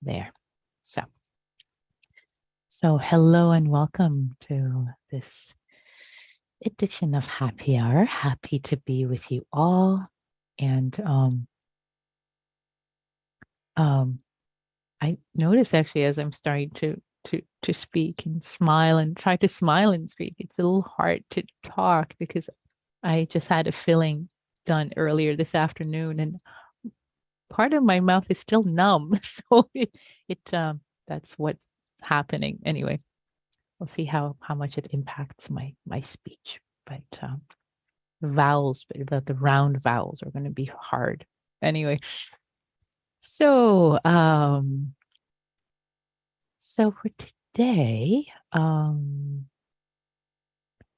There. So hello and welcome to this edition of Happy Hour. Happy to be with you all. And I notice actually as I'm starting to speak and smile and try to smile and speak, it's a little hard to talk because I just had a filling done earlier this afternoon and part of my mouth is still numb. So that's what's happening. Anyway, we'll see how much it impacts my speech. But the vowels, the round vowels are going to be hard. Anyway, so for today, I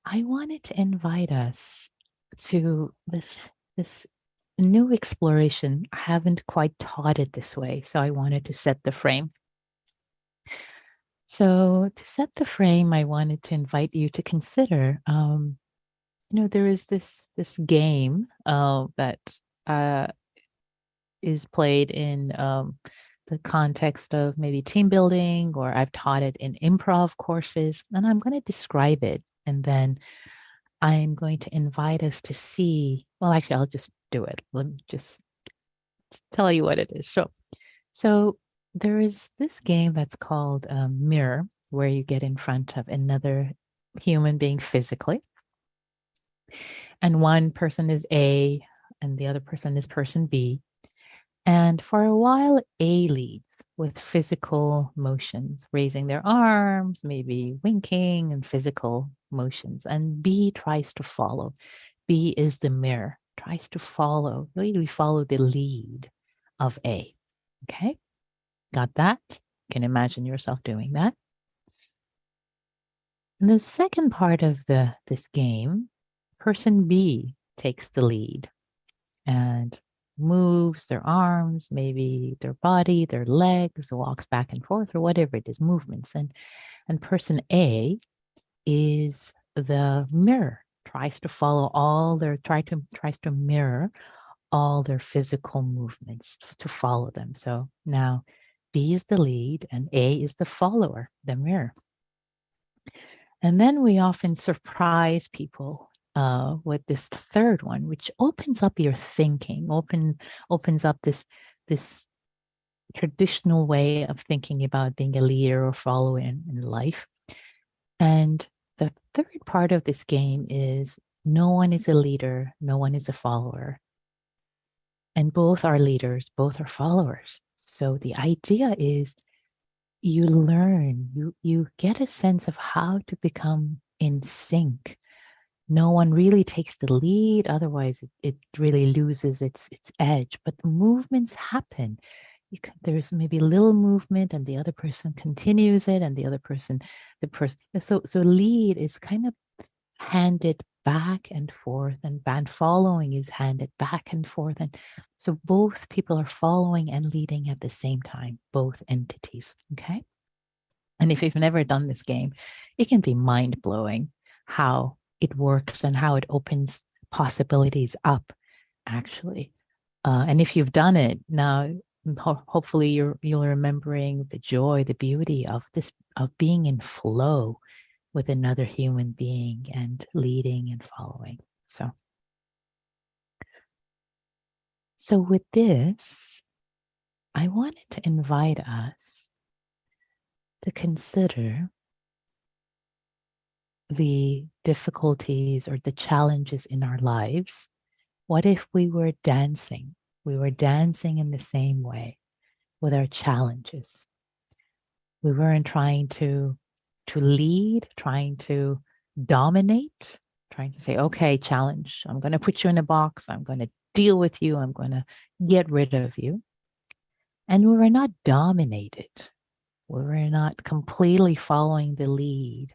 wanted to invite us to this new exploration. I haven't quite taught it this way, so I wanted to set the frame. So to set the frame, I wanted to invite you to consider, there is this game that is played in the context of maybe team building, or I've taught it in improv courses, and I'm going to describe it. And then I'm going to invite us to see, well, actually, I'll just do it. Let me just tell you what it is. So there is this game that's called Mirror, where you get in front of another human being physically. And one person is A, and the other person is person B. And for a while, A leads with physical motions, raising their arms, maybe winking and physical motions. And B tries to follow. B is the mirror, tries to follow, really follow the lead of A. Okay, got that? You can imagine yourself doing that. And the second part of this game, person B takes the lead and moves their arms, maybe their body, their legs, walks back and forth, or whatever it is, movements. And person A is the mirror, tries to follow tries to mirror all their physical movements to follow them. So now B is the lead and A is the follower, the mirror. And then we often surprise people with this third one, which opens up your thinking, opens up this traditional way of thinking about being a leader or follower in life. And the third part of this game is no one is a leader, no one is a follower. And both are leaders, both are followers. So the idea is you learn, you get a sense of how to become in sync. No one really takes the lead, otherwise it really loses its edge. But the movements happen. There's maybe a little movement, and the other person continues it, and so lead is kind of handed back and forth, and band following is handed back and forth, and so both people are following and leading at the same time, both entities. Okay. And if you've never done this game, it can be mind-blowing how it works and how it opens possibilities up, actually. And if you've done it now, hopefully you're remembering the joy, the beauty of being in flow with another human being and leading and following. So with this, I wanted to invite us to consider the difficulties or the challenges in our lives. What if we were dancing? We were dancing in the same way with our challenges. We weren't trying to lead, trying to dominate, trying to say, okay, challenge, I'm going to put you in a box. I'm going to deal with you. I'm going to get rid of you. And we were not dominated. We were not completely following the lead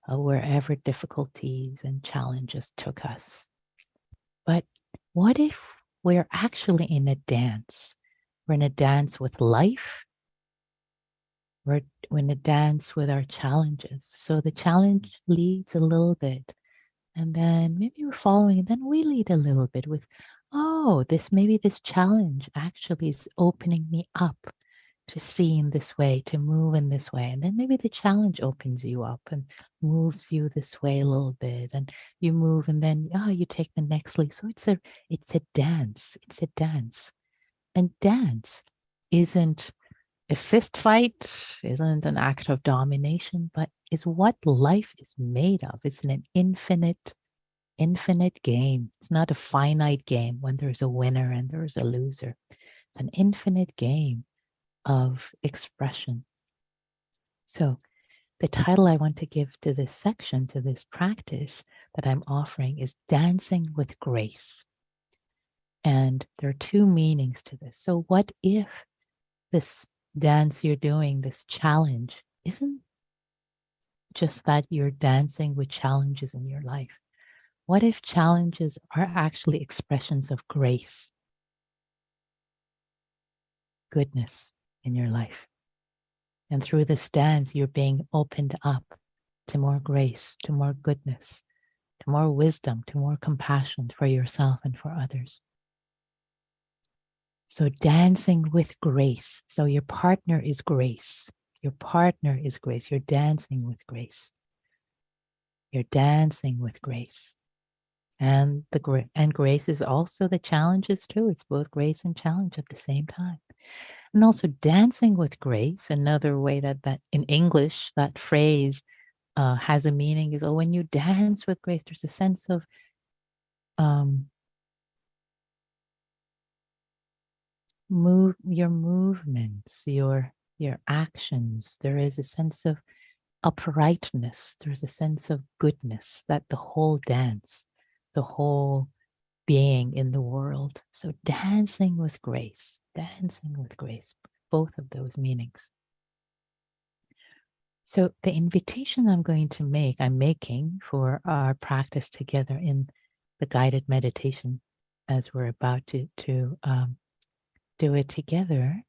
of wherever difficulties and challenges took us. But what if we're actually in a dance? We're in a dance with life. We're in a dance with our challenges. So the challenge leads a little bit. And then maybe we're following, and then we lead a little bit with, maybe this challenge actually is opening me up to see in this way, to move in this way. And then maybe the challenge opens you up and moves you this way a little bit. And you move and then you take the next leap. So it's a dance. It's a dance. And dance isn't a fist fight, isn't an act of domination, but is what life is made of. It's an infinite game. It's not a finite game when there's a winner and there's a loser. It's an infinite game of expression. So, the title I want to give to this section, to this practice that I'm offering, is Dancing with Grace. And there are two meanings to this. So, what if this dance you're doing, this challenge, isn't just that you're dancing with challenges in your life? What if challenges are actually expressions of grace, goodness in your life? And through this dance, you're being opened up to more grace, to more goodness, to more wisdom, to more compassion for yourself and for others. So, dancing with grace. So, your partner is grace. Your partner is grace. You're dancing with grace. You're dancing with grace. And grace is also the challenges too. It's both grace and challenge at the same time. And also dancing with grace, another way that in English, that phrase has a meaning is, when you dance with grace, there's a sense of your movements, your actions. There is a sense of uprightness. There's a sense of goodness that the whole dance, the whole being in the world. So dancing with grace, both of those meanings. So the invitation I'm making for our practice together in the guided meditation, as we're about to do it together,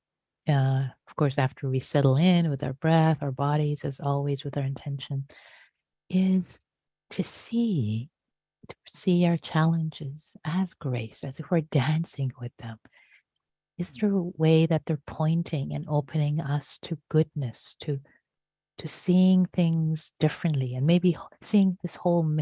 of course, after we settle in with our breath, our bodies, as always, with our intention, is to see our challenges as grace, as if we're dancing with them. Is there a way that they're pointing and opening us to goodness, to seeing things differently, and maybe seeing this whole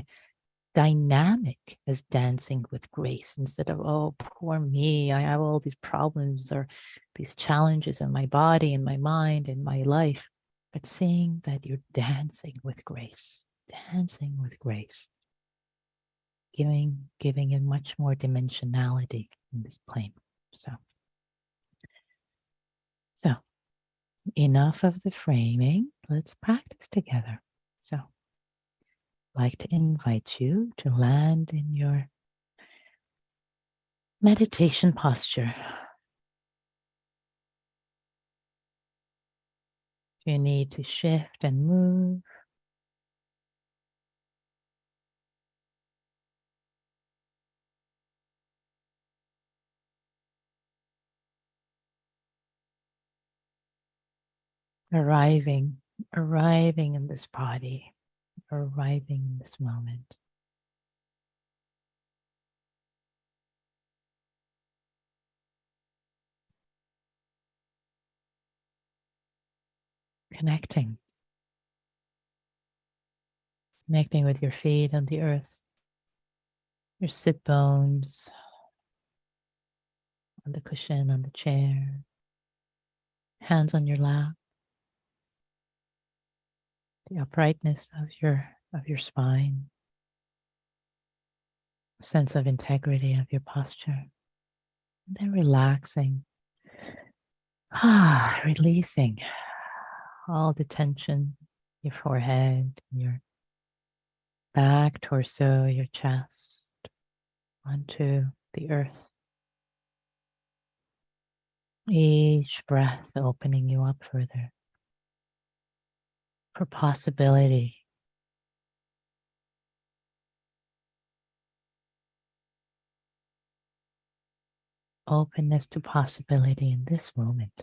dynamic as dancing with grace, instead of, oh, poor me, I have all these problems or these challenges in my body, in my mind, in my life, but seeing that you're dancing with grace, giving it much more dimensionality in this plane. So enough of the framing. Let's practice together. So I'd like to invite you to land in your meditation posture. If you need to shift and move, arriving in this body, arriving in this moment. Connecting with your feet on the earth, your sit bones, on the cushion, on the chair, hands on your lap, the uprightness of your spine, sense of integrity of your posture. And then relaxing, releasing all the tension, your forehead, your back, torso, your chest, onto the earth. Each breath opening you up further for possibility. Openness to possibility in this moment.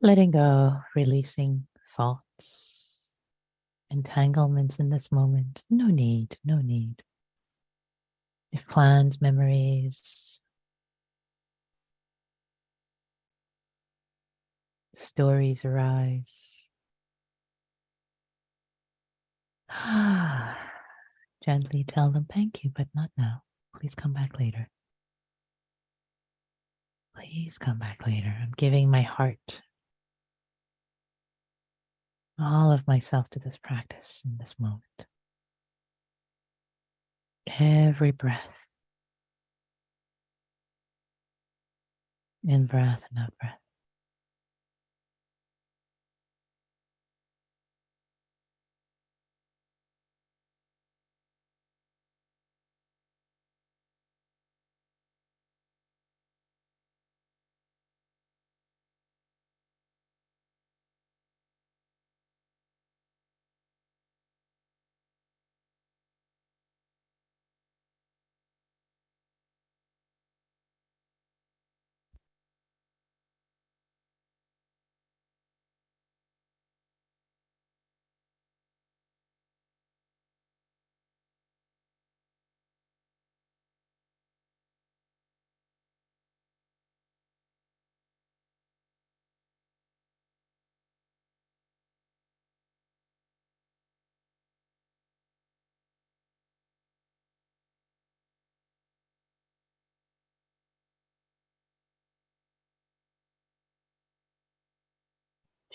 letting go, releasing thoughts, entanglements in this moment. No need, no need. If plans, memories, stories arise, gently tell them thank you, but not now. Please come back later. Please come back later. I'm giving my heart, all of myself to this practice in this moment. Every breath, in breath and out breath.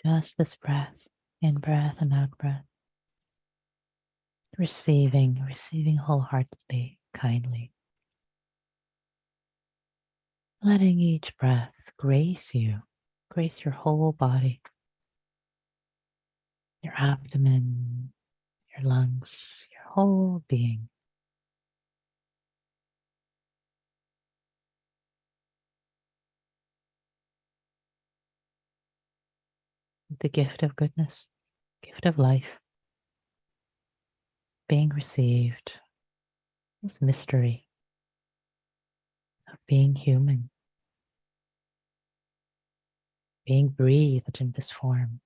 Just this breath, in breath and out breath. Receiving wholeheartedly, kindly. Letting each breath grace you, grace your whole body, your abdomen, your lungs, your whole being. The gift of goodness, gift of life, being received, this mystery of being human, being breathed in this form.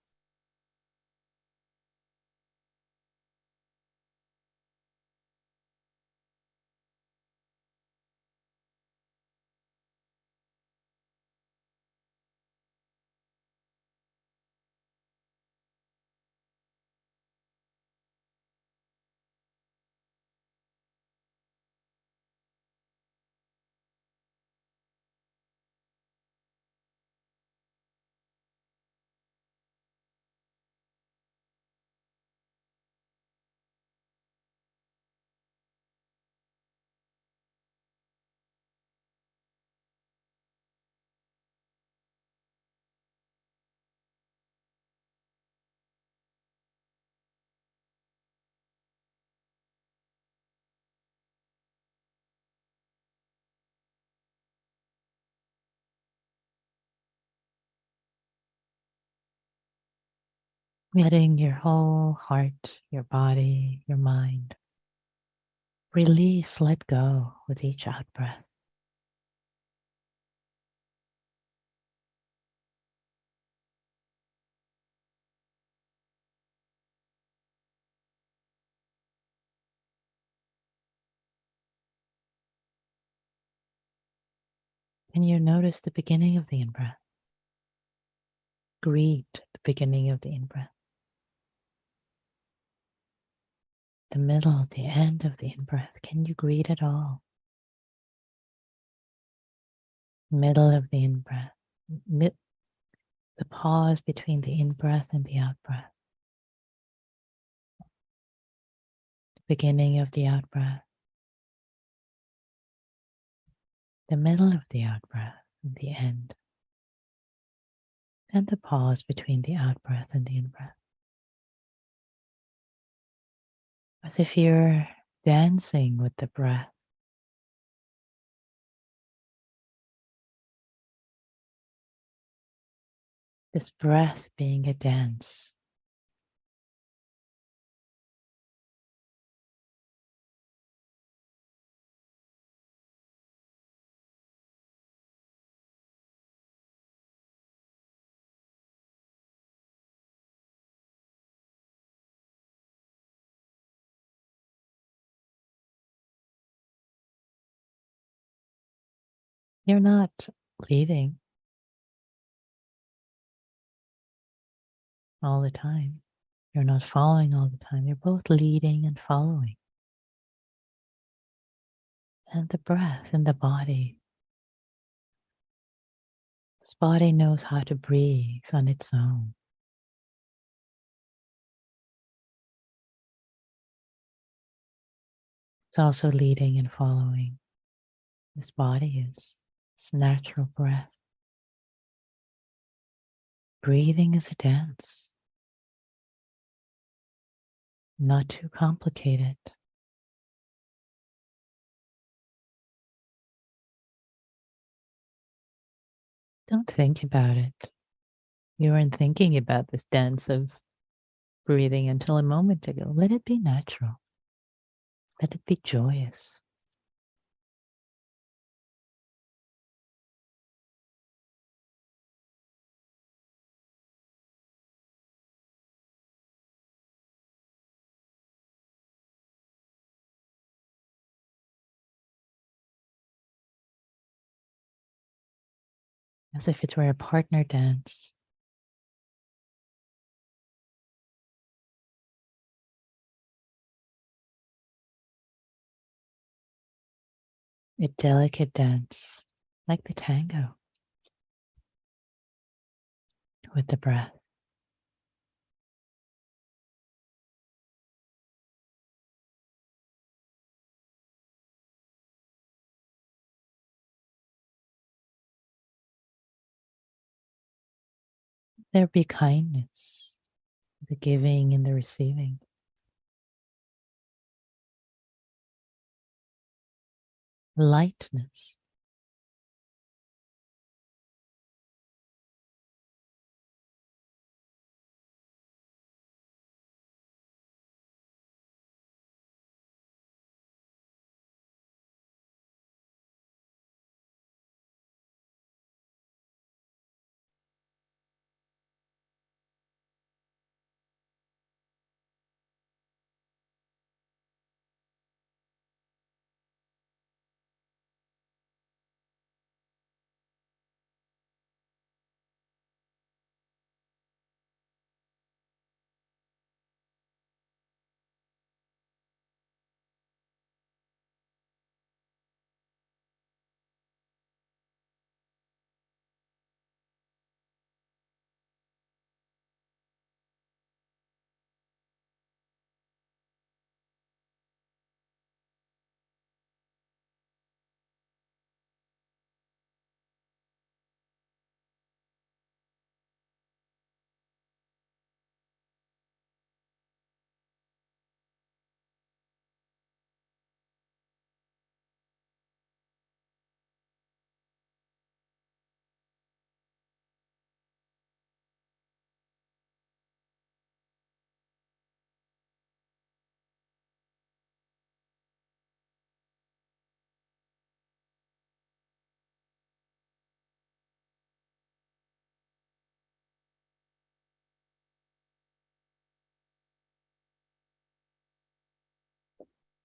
Letting your whole heart, your body, your mind release, let go with each out breath. And you notice the beginning of the in-breath. Greet the beginning of the in-breath. The middle, the end of the in-breath. Can you greet it all? Middle of the in-breath. The pause between the in-breath and the out-breath. The beginning of the out-breath. The middle of the out-breath and the end. And the pause between the out-breath and the in-breath. As if you're dancing with the breath. This breath being a dance. You're not leading all the time. You're not following all the time. You're both leading and following. And the breath in the body. This body knows how to breathe on its own. It's also leading and following. This body is its natural breath. Breathing is a dance, not too complicated. Don't think about it. You weren't thinking about this dance of breathing until a moment ago. Let it be natural. Let it be joyous. As if it were a partner dance. A delicate dance, like the tango, with the breath. There be kindness, the giving and the receiving. Lightness.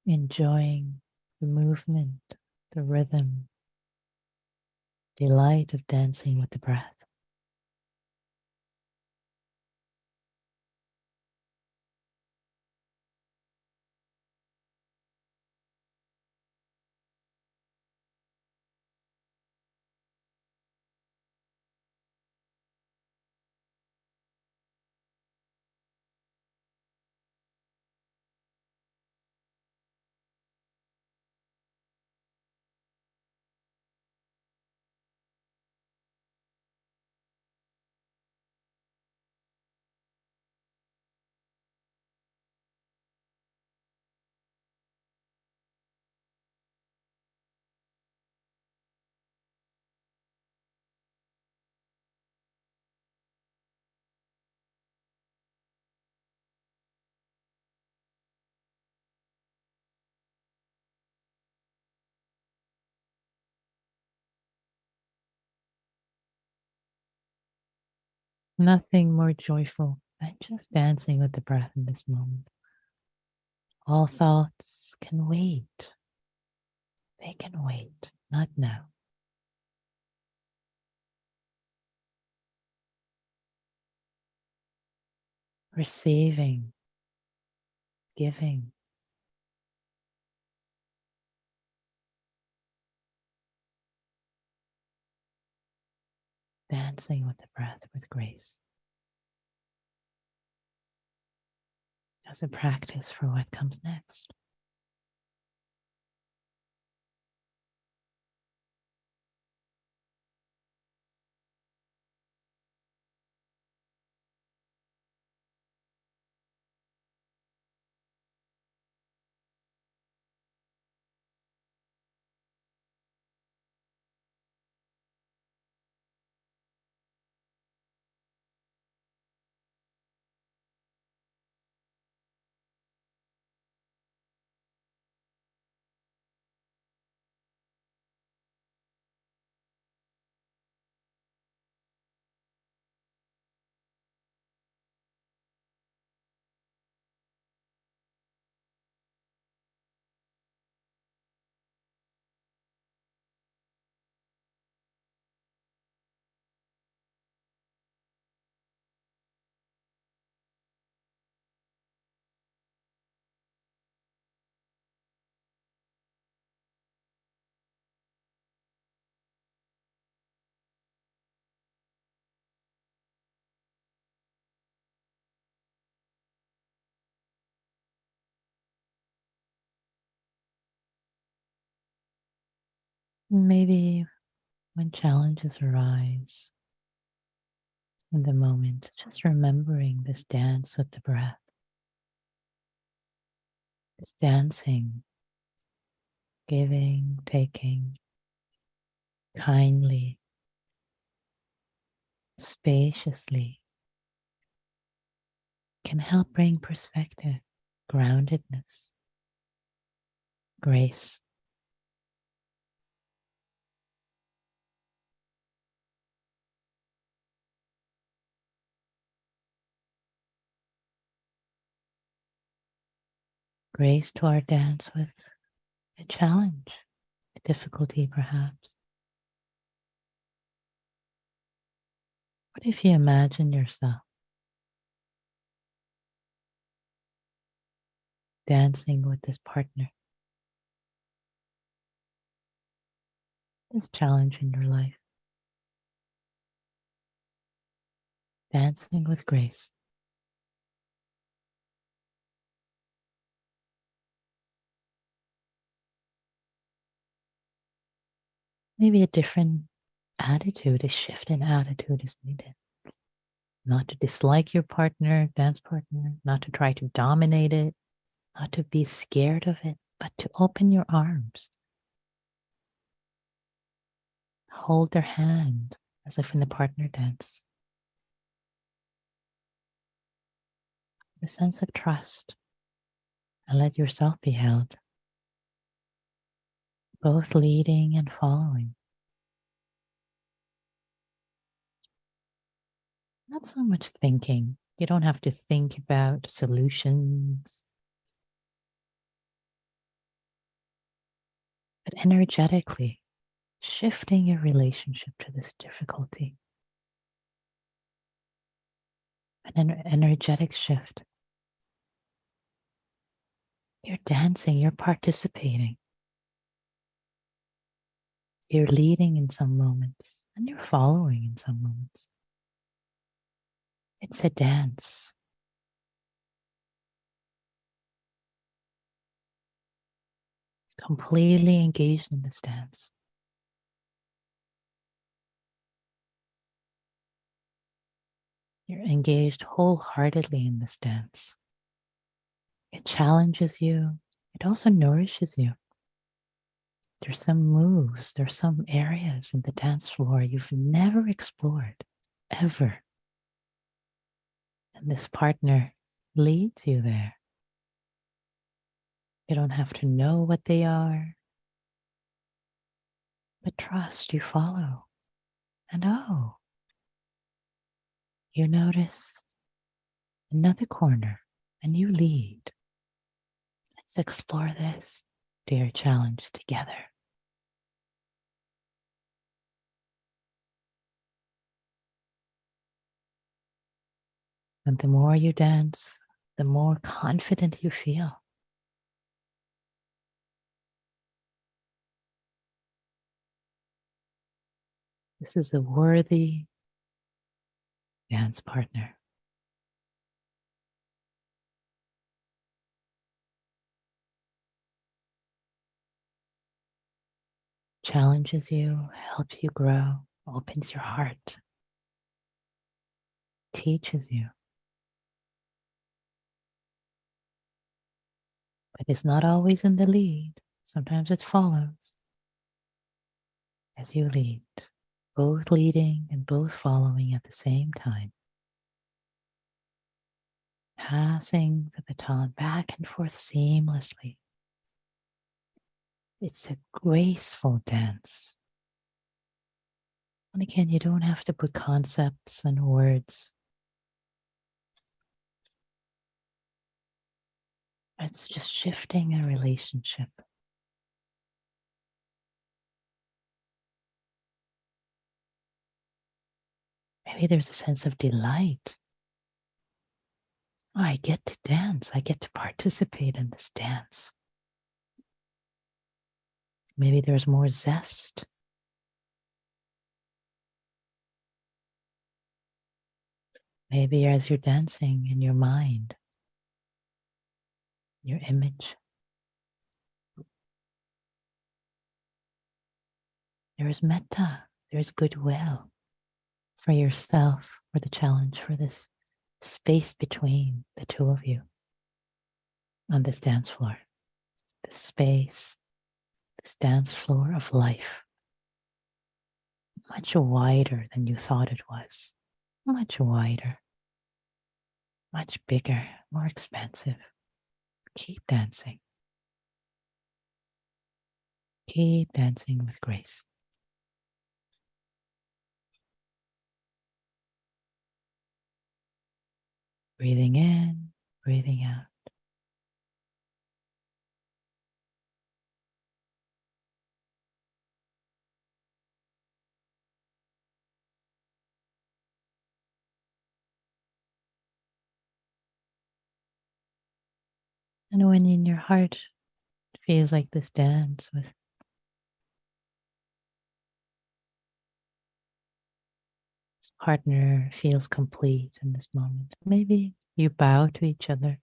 Enjoying the movement, the rhythm, delight of dancing with the breath. Nothing more joyful than just dancing with the breath in this moment. All thoughts can wait. They can wait, not now. receiving, giving, dancing with the breath with grace as a practice for what comes next. Maybe when challenges arise in the moment, just remembering this dance with the breath, this dancing, giving, taking, kindly, spaciously, can help bring perspective, groundedness, grace. Grace to our dance with a challenge, a difficulty perhaps. What if you imagine yourself dancing with this partner, this challenge in your life, dancing with grace? Maybe a different attitude, a shift in attitude is needed. Not to dislike your partner, dance partner, not to try to dominate it, not to be scared of it, but to open your arms. Hold their hand as if in the partner dance. The sense of trust, and let yourself be held, both leading and following. Not so much thinking. You don't have to think about solutions, but energetically shifting your relationship to this difficulty. An energetic shift. You're dancing, you're participating. You're leading in some moments, and you're following in some moments. It's a dance. Completely engaged in this dance. You're engaged wholeheartedly in this dance. It challenges you. It also nourishes you. There's some moves, there's some areas in the dance floor you've never explored, ever. And this partner leads you there. You don't have to know what they are, but trust, you follow. And oh, you notice another corner and you lead. Let's explore this, dear challenge, together. And the more you dance, the more confident you feel. This is a worthy dance partner. Challenges you, helps you grow, opens your heart, teaches you, but it's not always in the lead. Sometimes it follows as you lead, both leading and both following at the same time, passing the baton back and forth seamlessly. It's a graceful dance. And again, you don't have to put concepts and words. It's just shifting a relationship. Maybe there's a sense of delight. Oh, I get to dance. I get to participate in this dance. Maybe there's more zest. Maybe as you're dancing in your mind, your image, there is metta, there's goodwill for yourself, for the challenge, for this space between the two of you on this dance floor, this space, this dance floor of life, much wider than you thought it was, much wider, much bigger, more expansive. Keep dancing. Keep dancing with grace. Breathing in, breathing out. And when in your heart it feels like this dance with this partner feels complete in this moment, maybe you bow to each other.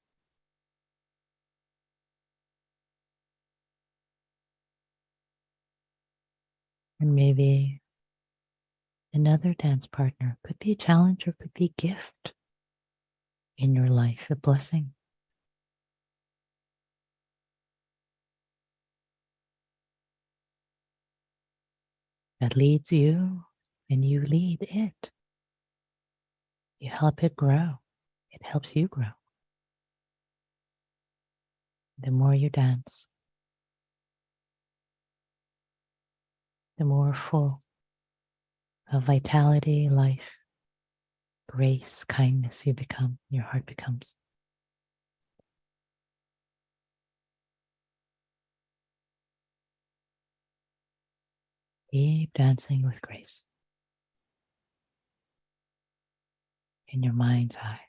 And maybe another dance partner could be a challenge or could be a gift in your life, a blessing that leads you and you lead it. You help it grow. It helps you grow. The more you dance, the more full of vitality, life, grace, kindness you become, your heart becomes. Keep dancing with grace in your mind's eye.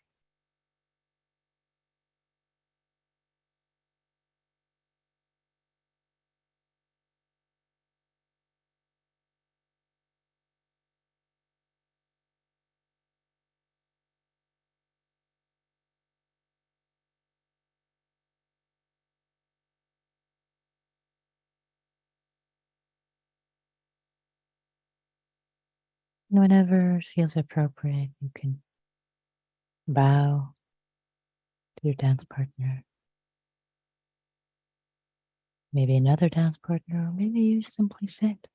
And whenever it feels appropriate, you can bow to your dance partner, maybe another dance partner, or maybe you simply sit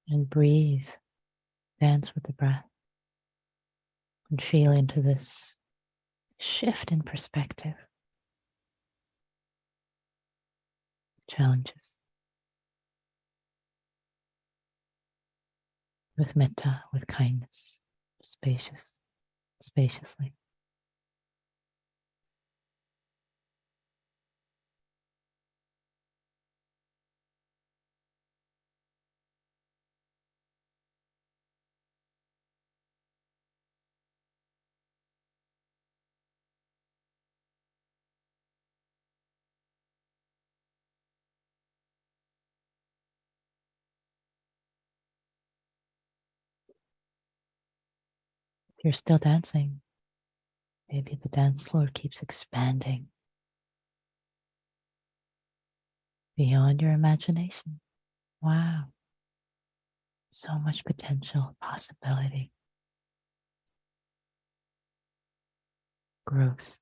and breathe, dance with the breath, and feel into this shift in perspective, challenges with metta, with kindness, spaciously. You're still dancing. Maybe the dance floor keeps expanding beyond your imagination. Wow. So much potential, possibility, growth.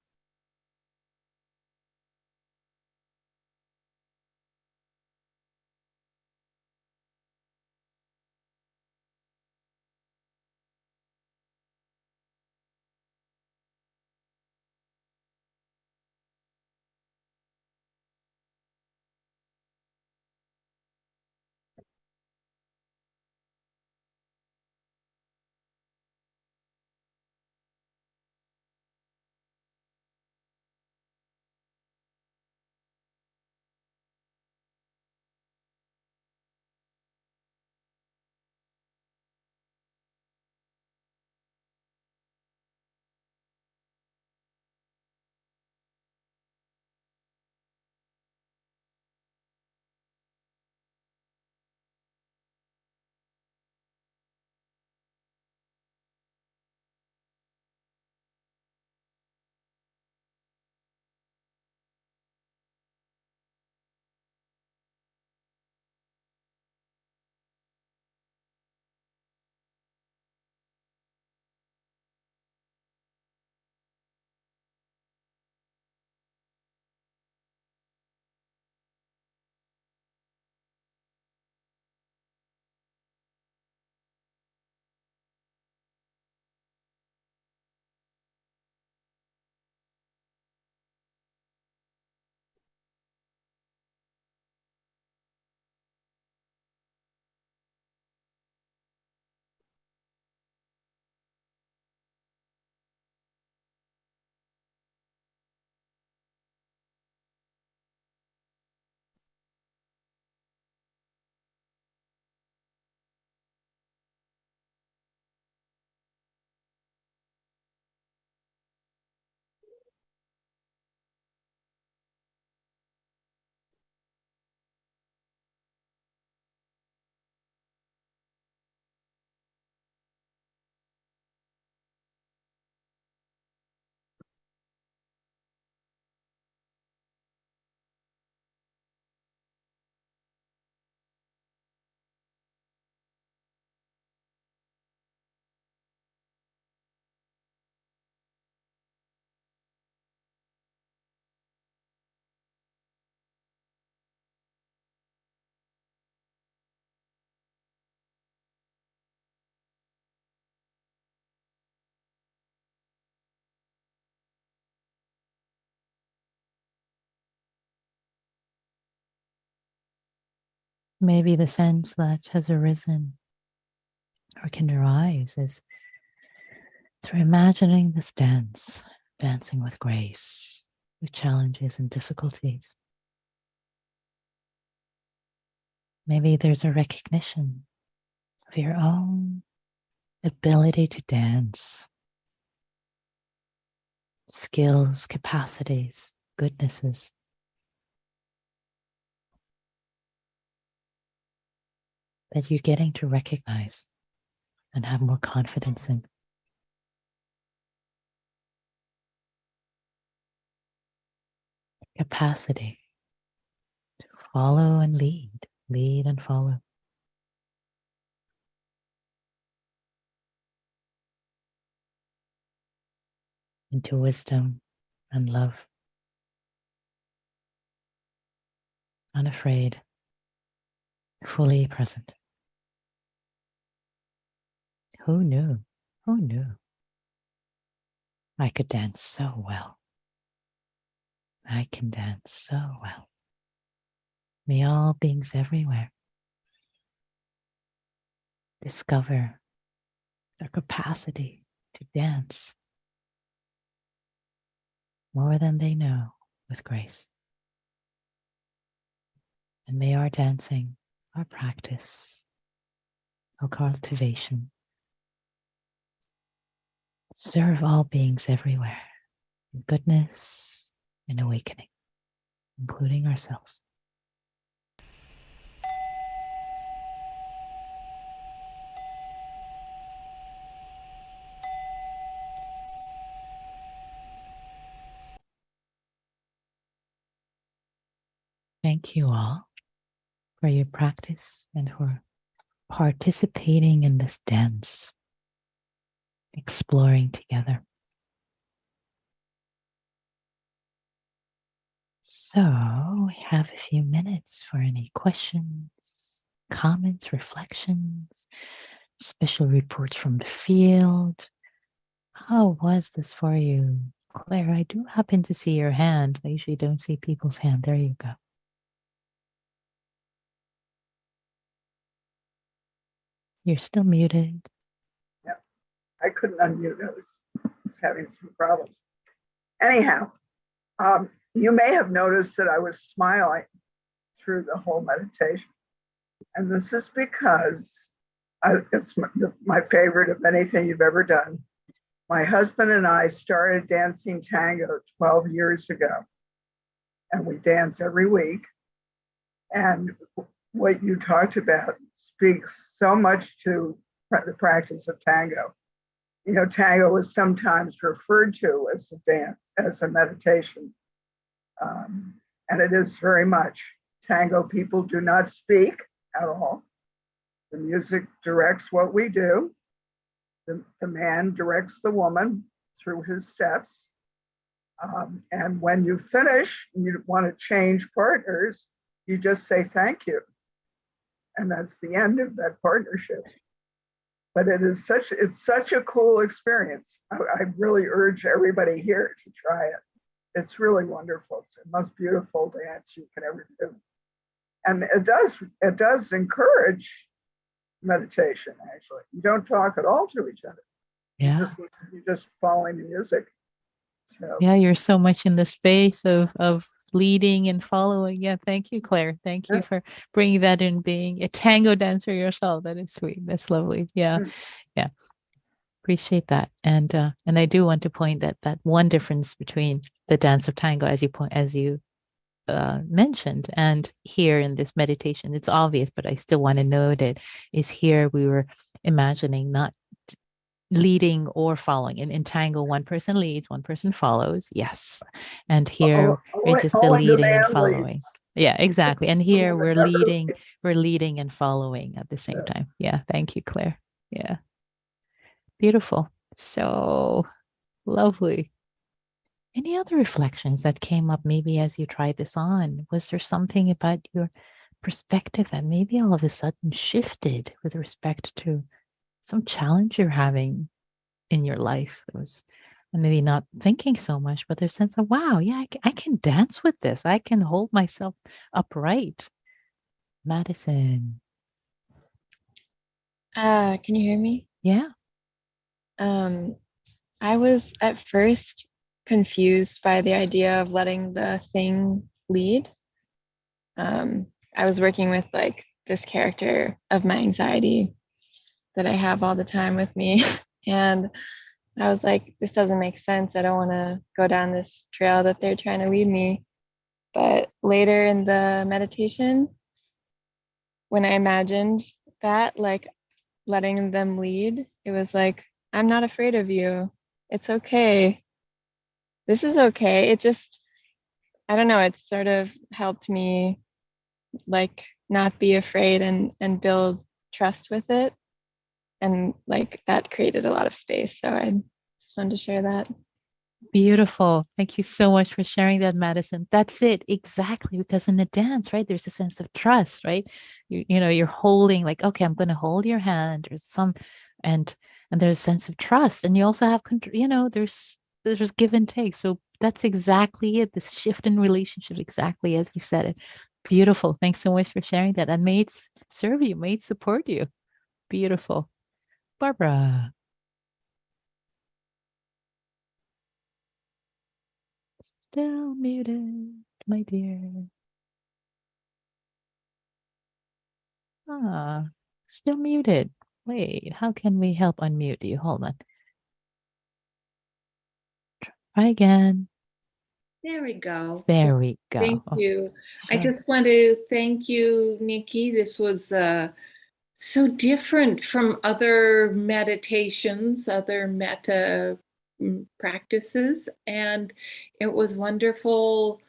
Maybe the sense that has arisen or can arise is through imagining this dance, dancing with grace, with challenges and difficulties. Maybe there's a recognition of your own ability to dance, skills, capacities, goodnesses that you're getting to recognize and have more confidence in. Capacity to follow and lead and follow into wisdom and love, unafraid, fully present. Who knew? Who knew? I could dance so well. I can dance so well. May all beings everywhere discover their capacity to dance more than they know with grace. And may our dancing, our practice, our cultivation serve all beings everywhere in goodness and awakening, including ourselves. Thank you all for your practice and for participating in this dance, exploring together. So we have a few minutes for any questions, comments, reflections, special reports from the field. How was this for you? Claire, I do happen to see your hand. I usually don't see people's hand. There you go. You're still muted. Yeah, I couldn't unmute. I was having some problems. Anyhow, you may have noticed that I was smiling through the whole meditation. And this is because it's my favorite of anything you've ever done. My husband and I started dancing tango 12 years ago, and we dance every week. And what you talked about speaks so much to the practice of tango. You know, tango is sometimes referred to as a dance, as a meditation. And it is very much. Tango people do not speak at all. The music directs what we do. The man directs the woman through his steps. And when you finish and you want to change partners, you just say thank you. And that's the end of that partnership. But it's such a cool experience. I really urge everybody here to try it. It's really wonderful. It's the most beautiful dance you can ever do. And it does encourage meditation, actually. You don't talk at all to each other. Yeah. You're just following the music. So yeah, you're so much in the space of leading and following. Yeah, thank you, Claire. Thank you for bringing that in, being a tango dancer yourself. That is sweet. That's lovely. Yeah. Yeah. Appreciate that. And I do want to point that one difference between the dance of tango, as you mentioned, and here in this meditation, it's obvious, but I still want to note it, is here we were imagining not leading or following. In tango, one person leads, one person follows. Yes. And here we're just the only the leading and man following. leads. Yeah, exactly. And The here woman never we're leading and following at the same leads. time. Yeah. Thank you, Claire. Yeah. Beautiful. So lovely. Any other reflections that came up maybe as you tried this on? Was there something about your perspective that maybe all of a sudden shifted with respect to some challenge you're having in your life? That was maybe not thinking so much, but there's a sense of, wow, yeah, I can dance with this. I can hold myself upright. Madison. Can you hear me? Yeah. I was at first confused by the idea of letting the thing lead. I was working with like this character of my anxiety that I have all the time with me. And I was like, this doesn't make sense. I don't want to go down this trail that they're trying to lead me. But later in the meditation, when I imagined that, like letting them lead, it was like, I'm not afraid of you. It's okay. This is okay. It just, I don't know, it sort of helped me like not be afraid and build trust with it. And like that created a lot of space. So I just wanted to share that. Beautiful. Thank you so much for sharing that, Madison. That's it. Exactly. Because in the dance, right, there's a sense of trust, right? You're holding like, okay, I'm going to hold your hand or and there's a sense of trust. And you also have, there's give and take. So that's exactly it. This shift in relationship, exactly as you said it. Beautiful. Thanks so much for sharing that. And may it serve you, may it support you. Beautiful. Barbara. Still muted, my dear. Ah, still muted. Wait, how can we help unmute you? Hold on. Try again. There we go. There we go. Thank you. Sure. I just want to thank you, Nikki. This was so different from other meditations, other metta practices. And it was wonderful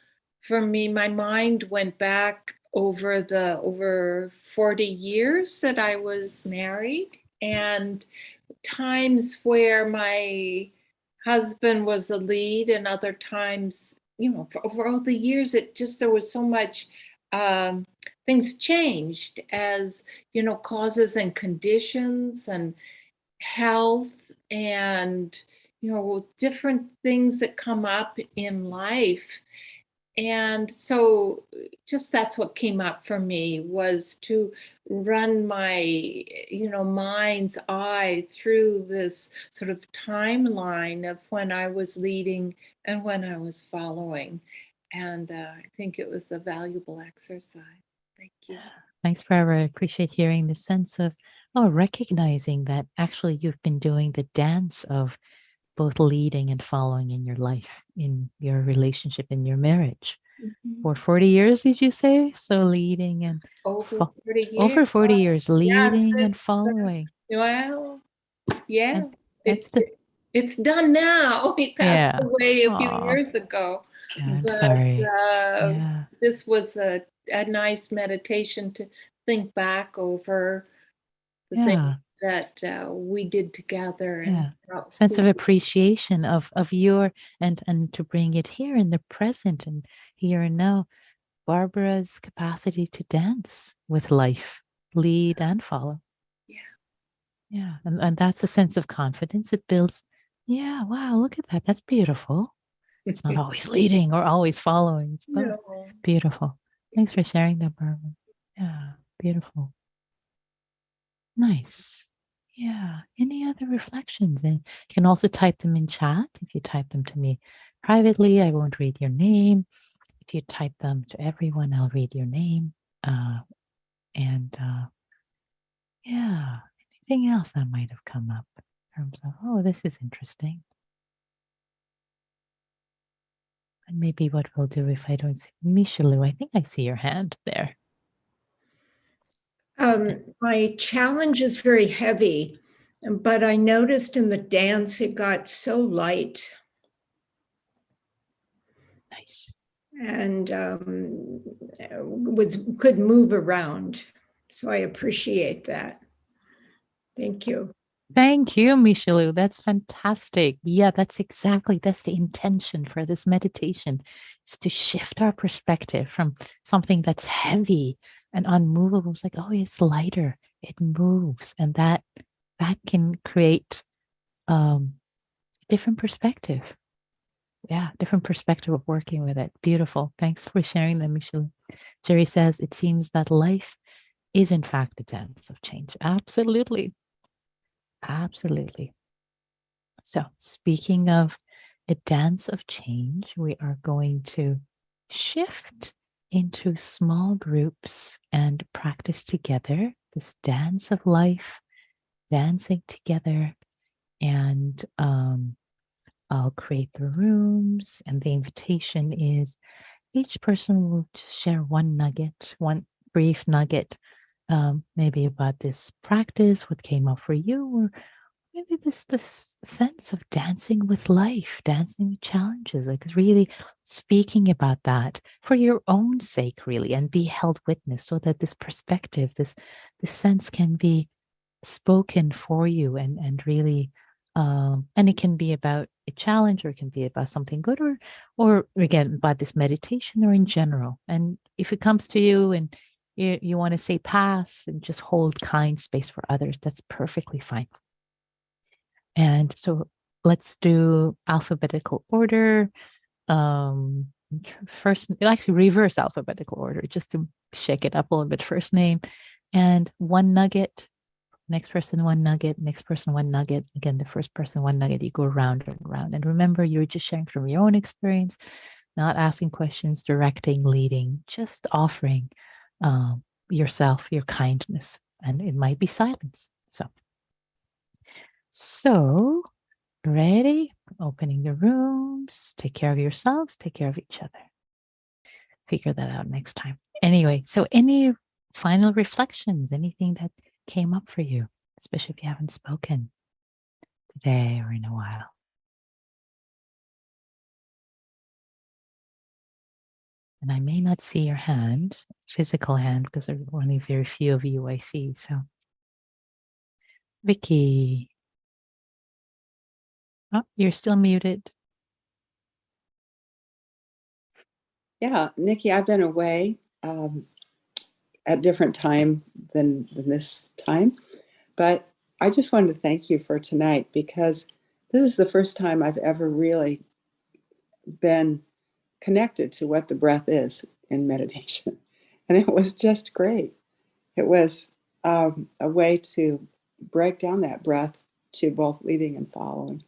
for me, my mind went back over 40 years that I was married, and times where my husband was the lead, and other times, for over all the years, there was so much, things changed as, causes and conditions and health and, different things that come up in life. And so just that's what came up for me, was to run my, mind's eye through this sort of timeline of when I was leading and when I was following. And I think it was a valuable exercise. Thank you. Thanks, Barbara. I appreciate hearing the sense of, recognizing that actually you've been doing the dance of both leading and following in your life, in your relationship, in your marriage. Mhm. For 40 years, did you say? So leading and Over 40 years. over 40 years, leading Yes, and following. well, yeah, And that's the, it's done now. He passed yeah. away a few Aw, years ago, yeah, I'm but sorry. Yeah. this was a nice meditation to think back over the things Yeah. that we did together and Yeah. Sense of appreciation of your, and to bring it here in the present and here and now, Barbara's capacity to dance with life, lead and follow. Yeah. Yeah. And that's a sense of confidence it builds. Yeah. Wow. Look at that. That's beautiful. It's not always leading or always following. It's both. No. Beautiful. Thanks for sharing that, Barbara. Yeah. Beautiful. Nice. Yeah. Any other reflections? And you can also type them in chat. If you type them to me privately, I won't read your name. If you type them to everyone, I'll read your name. And yeah, anything else that might have come up in terms of, oh, this is interesting. And maybe what we'll do if I don't see Michalu, I think I see your hand there. My challenge is very heavy, but I noticed in the dance it got so light Nice. and could move around. So I appreciate that. Thank you. Thank you, Michalu. That's fantastic. Yeah, that's the intention for this meditation. It's to shift our perspective from something that's heavy and unmovable. It's like, oh, it's lighter. It moves. And that can create different perspective. Yeah, different perspective of working with it. Beautiful. Thanks for sharing that, Michalu. Jerry says, it seems that life is in fact a dance of change. Absolutely. Absolutely. So, speaking of a dance of change, we are going to shift into small groups and practice together this dance of life, dancing together. And I'll create the rooms, and the invitation is each person will just share one nugget, one brief nugget, maybe about this practice, what came up for you, or maybe this sense of dancing with life, dancing with challenges, like really speaking about that for your own sake, really, and be held witness, so that this perspective, this sense can be spoken for you, and really, and it can be about a challenge, or it can be about something good, or again about this meditation, or in general. And if it comes to you and you want to say pass and just hold kind space for others, that's perfectly fine. And so let's do alphabetical order. First, actually reverse alphabetical order, just to shake it up a little bit. First name and one nugget. Next person, one nugget. Next person, one nugget. Again, the first person, one nugget. You go round and round. And remember, you're just sharing from your own experience, not asking questions, directing, leading, just offering yourself, your kindness. And it might be silence. So ready? Opening the rooms. Take care of yourselves. Take care of each other. Figure that out next time. Anyway, so any final reflections? Anything that came up for you, especially if you haven't spoken today or in a while? And I may not see your hand, physical hand, because there are only very few of you I see. So, Vicky, oh, you're still muted. Yeah, Nikki, I've been away at different time than this time, but I just wanted to thank you for tonight because this is the first time I've ever really been connected to what the breath is in meditation. And it was just great. It was a way to break down that breath to both leading and following.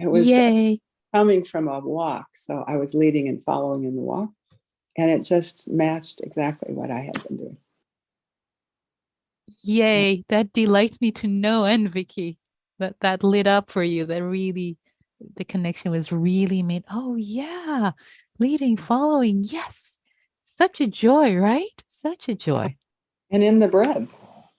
It was Yay. coming from a walk, so I was leading and following in the walk, and it just matched exactly what I had been doing. Yay. That delights me to no end, Vicky. That lit up for you. That really, the connection was really made. Oh, yeah. Leading, following. Yes. Such a joy, right? Such a joy. And in the breath,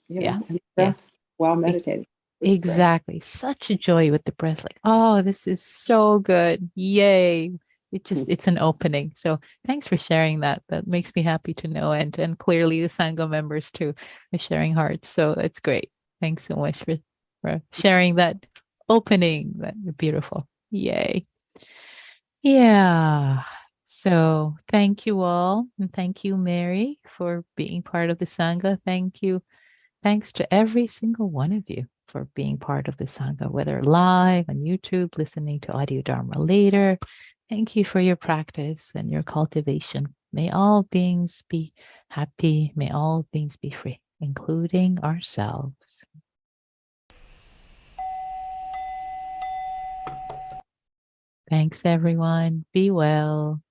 Yeah. in the Yeah. breath while meditating. It's great. Exactly. Such a joy with the breath. Like, oh, this is so good. Yay. It's an opening. So thanks for sharing that. That makes me happy to know. And clearly the Sangha members too are sharing hearts. So that's great. Thanks so much for sharing that opening. That beautiful. Yay. Yeah. So thank you all. And thank you, Mary, for being part of the Sangha. Thank you. Thanks to every single one of you for being part of the Sangha, whether live on YouTube, listening to audio Dharma later. Thank you for your practice and your cultivation. May all beings be happy. May all beings be free, including ourselves. Thanks, everyone. Be well.